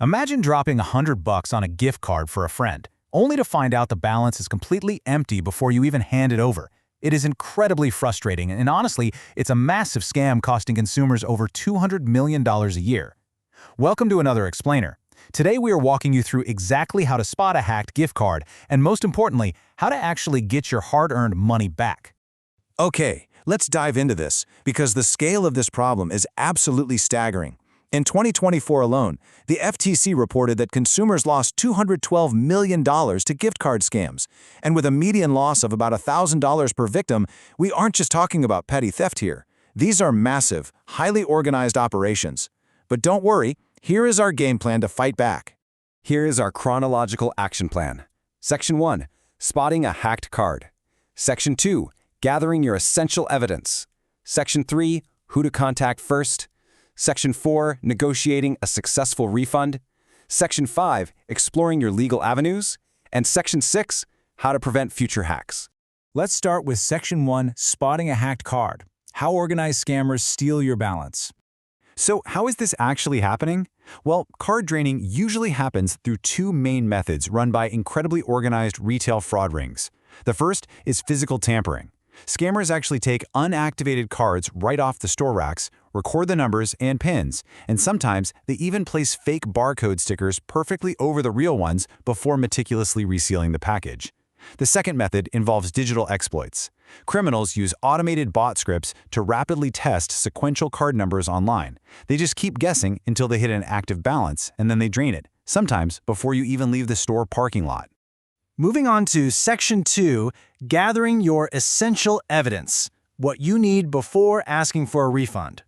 Imagine dropping $100 on a gift card for a friend, only to find out the balance is completely empty before you even hand it over. It is incredibly frustrating, and honestly, it's a massive scam costing consumers over $200 million a year. Welcome to another explainer. Today we are walking you through exactly how to spot a hacked gift card, and most importantly, how to actually get your hard-earned money back. Okay, let's dive into this, because the scale of this problem is absolutely staggering. In 2024 alone, the FTC reported that consumers lost $212 million to gift card scams. And with a median loss of about $1,000 per victim, we aren't just talking about petty theft here. These are massive, highly organized operations. But don't worry, here is our game plan to fight back. Here is our chronological action plan. Section 1. Spotting a hacked card. Section 2. Gathering your essential evidence. Section 3. Who to contact first. Section 4. Negotiating a successful refund. Section 5. Exploring your legal avenues. And Section 6. How to prevent future hacks. Let's start with Section 1, Spotting a Hacked Card. How organized scammers steal your balance. So how is this actually happening? Well, card draining usually happens through two main methods run by incredibly organized retail fraud rings. The first is physical tampering. Scammers actually take unactivated cards right off the store racks, record the numbers and pins, and sometimes they even place fake barcode stickers perfectly over the real ones before meticulously resealing the package. The second method involves digital exploits. Criminals use automated bot scripts to rapidly test sequential card numbers online. They just keep guessing until they hit an active balance, and then they drain it, sometimes before you even leave the store parking lot. Moving on to Section 2, Gathering your essential evidence. What you need before asking for a refund.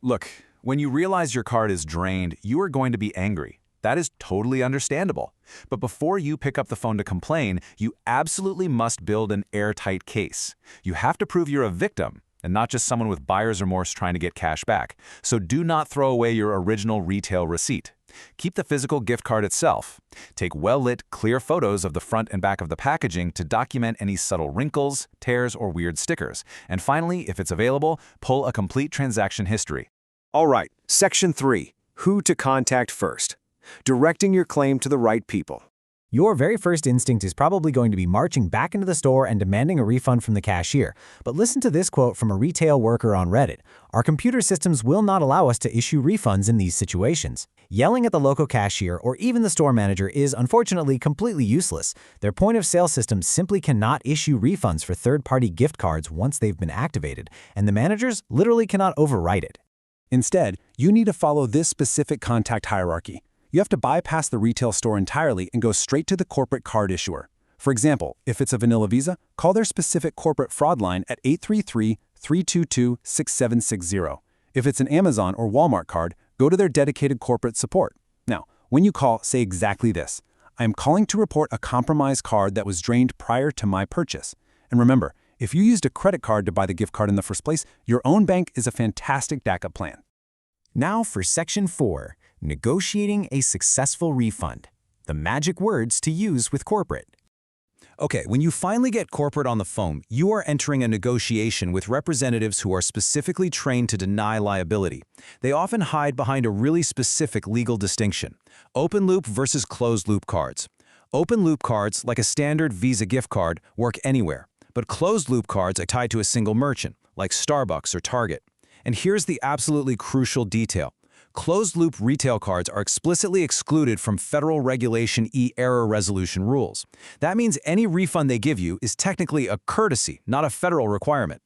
Look, when you realize your card is drained, you are going to be angry. That is totally understandable. But before you pick up the phone to complain, you absolutely must build an airtight case. You have to prove you're a victim, and not just someone with buyer's remorse trying to get cash back. So do not throw away your original retail receipt. Keep the physical gift card itself. Take well-lit, clear photos of the front and back of the packaging to document any subtle wrinkles, tears, or weird stickers. And finally, if it's available, pull a complete transaction history. All right, Section 3. Who to contact first. Directing your claim to the right people. Your very first instinct is probably going to be marching back into the store and demanding a refund from the cashier. But listen to this quote from a retail worker on Reddit. Our computer systems will not allow us to issue refunds in these situations. Yelling at the local cashier or even the store manager is unfortunately completely useless. Their point-of-sale systems simply cannot issue refunds for third-party gift cards once they've been activated, and the managers literally cannot overwrite it. Instead, you need to follow this specific contact hierarchy. You have to bypass the retail store entirely and go straight to the corporate card issuer. For example, if it's a vanilla Visa, call their specific corporate fraud line at 833-322-6760. If it's an Amazon or Walmart card, go to their dedicated corporate support. Now, when you call, say exactly this: I am calling to report a compromised card that was drained prior to my purchase. And remember, if you used a credit card to buy the gift card in the first place, your own bank is a fantastic backup plan. Now for Section 4, Negotiating a successful refund. The magic words to use with corporate. Okay, when you finally get corporate on the phone, you are entering a negotiation with representatives who are specifically trained to deny liability. They often hide behind a really specific legal distinction: open-loop versus closed-loop cards. Open-loop cards, like a standard Visa gift card, work anywhere, but closed-loop cards are tied to a single merchant, like Starbucks or Target. And here's the absolutely crucial detail. Closed-loop retail cards are explicitly excluded from Federal Regulation E error resolution rules. That means any refund they give you is technically a courtesy, not a federal requirement.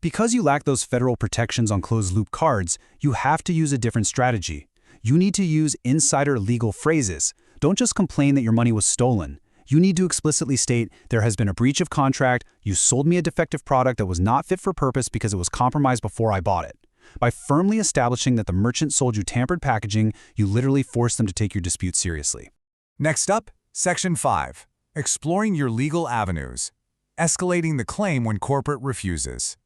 Because you lack those federal protections on closed-loop cards, you have to use a different strategy. You need to use insider legal phrases. Don't just complain that your money was stolen. You need to explicitly state, there has been a breach of contract, you sold me a defective product that was not fit for purpose because it was compromised before I bought it. By firmly establishing that the merchant sold you tampered packaging, you literally force them to take your dispute seriously. Next up, Section 5. Exploring your legal avenues. Escalating the claim when corporate refuses.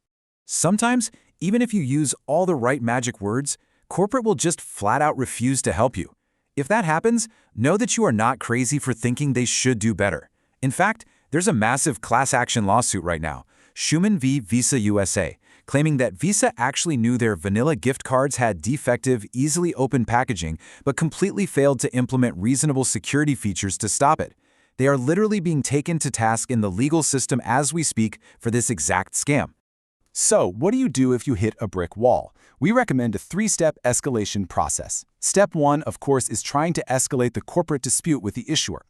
Sometimes, even if you use all the right magic words, corporate will just flat out refuse to help you. If that happens, know that you are not crazy for thinking they should do better. In fact, there's a massive class action lawsuit right now, Schumann v. Visa USA, claiming that Visa actually knew their vanilla gift cards had defective, easily opened packaging, but completely failed to implement reasonable security features to stop it. They are literally being taken to task in the legal system as we speak for this exact scam. So, what do you do if you hit a brick wall? We recommend a 3-step escalation process. Step 1, of course, is trying to escalate the corporate dispute with the issuer.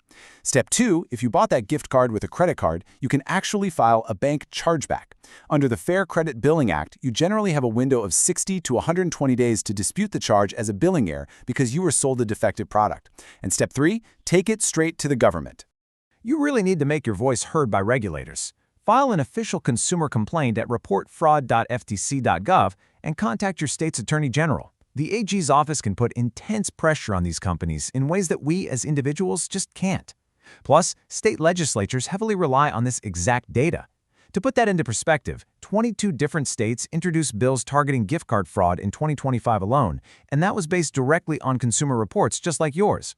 Step 2, if you bought that gift card with a credit card, you can actually file a bank chargeback. Under the Fair Credit Billing Act, you generally have a window of 60 to 120 days to dispute the charge as a billing error because you were sold a defective product. And Step 3, take it straight to the government. You really need to make your voice heard by regulators. File an official consumer complaint at reportfraud.ftc.gov and contact your state's attorney general. The AG's office can put intense pressure on these companies in ways that we as individuals just can't. Plus, state legislatures heavily rely on this exact data. To put that into perspective, 22 different states introduced bills targeting gift card fraud in 2025 alone, and that was based directly on consumer reports just like yours.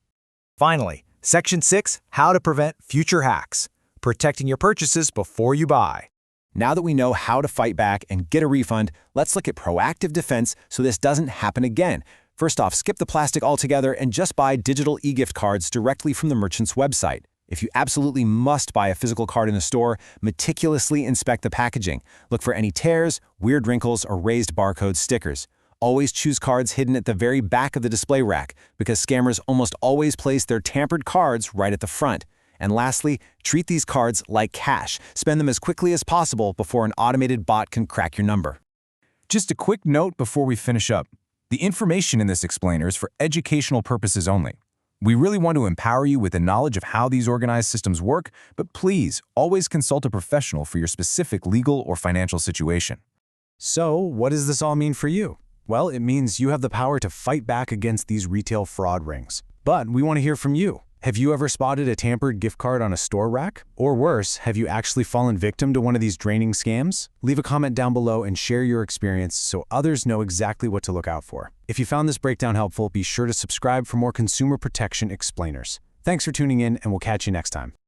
Finally, Section 6, How to Prevent Future Hacks. Protecting your purchases before you buy. Now that we know how to fight back and get a refund, let's look at proactive defense so this doesn't happen again. First off, skip the plastic altogether and just buy digital e-gift cards directly from the merchant's website. If you absolutely must buy a physical card in a store, meticulously inspect the packaging. Look for any tears, weird wrinkles, or raised barcode stickers. Always choose cards hidden at the very back of the display rack because scammers almost always place their tampered cards right at the front. And lastly, treat these cards like cash. Spend them as quickly as possible before an automated bot can crack your number. Just a quick note before we finish up. The information in this explainer is for educational purposes only. We really want to empower you with the knowledge of how these organized systems work, but please always consult a professional for your specific legal or financial situation. So, what does this all mean for you? Well, it means you have the power to fight back against these retail fraud rings. But we want to hear from you. Have you ever spotted a tampered gift card on a store rack? Or worse, have you actually fallen victim to one of these draining scams? Leave a comment down below and share your experience so others know exactly what to look out for. If you found this breakdown helpful, be sure to subscribe for more consumer protection explainers. Thanks for tuning in, and we'll catch you next time.